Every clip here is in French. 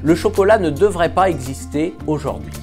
le chocolat ne devrait pas exister aujourd'hui.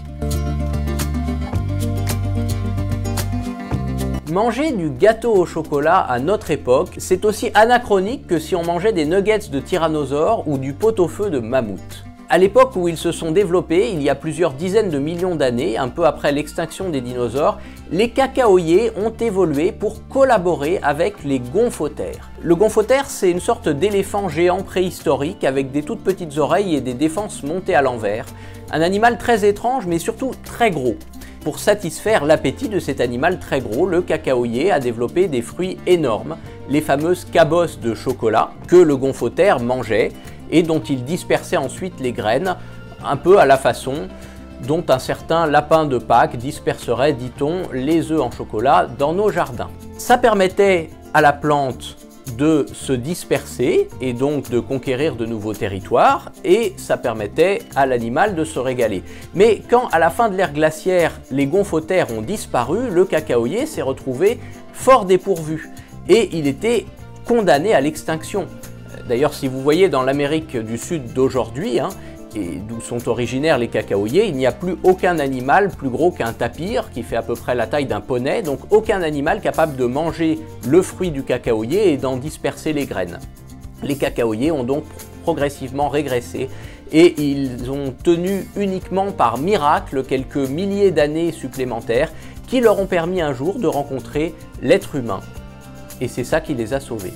Manger du gâteau au chocolat à notre époque, c'est aussi anachronique que si on mangeait des nuggets de tyrannosaure ou du pot-au-feu de mammouth. À l'époque où ils se sont développés, il y a plusieurs dizaines de millions d'années, un peu après l'extinction des dinosaures, les cacaoyers ont évolué pour collaborer avec les gomphothères. Le gomphothère, c'est une sorte d'éléphant géant préhistorique avec des toutes petites oreilles et des défenses montées à l'envers. Un animal très étrange mais surtout très gros. Pour satisfaire l'appétit de cet animal très gros, le cacaoyer a développé des fruits énormes, les fameuses cabosses de chocolat que le gomphothère mangeait et dont il dispersait ensuite les graines, un peu à la façon dont un certain lapin de Pâques disperserait, dit-on, les œufs en chocolat dans nos jardins. Ça permettait à la plante de se disperser et donc de conquérir de nouveaux territoires, et ça permettait à l'animal de se régaler. Mais quand à la fin de l'ère glaciaire les gomphothères ont disparu, le cacaoyer s'est retrouvé fort dépourvu et il était condamné à l'extinction. D'ailleurs, si vous voyez dans l'Amérique du Sud d'aujourd'hui, et d'où sont originaires les cacaoyers, il n'y a plus aucun animal plus gros qu'un tapir, qui fait à peu près la taille d'un poney, donc aucun animal capable de manger le fruit du cacaoyer et d'en disperser les graines. Les cacaoyers ont donc progressivement régressé et ils ont tenu uniquement par miracle quelques milliers d'années supplémentaires qui leur ont permis un jour de rencontrer l'être humain. Et c'est ça qui les a sauvés.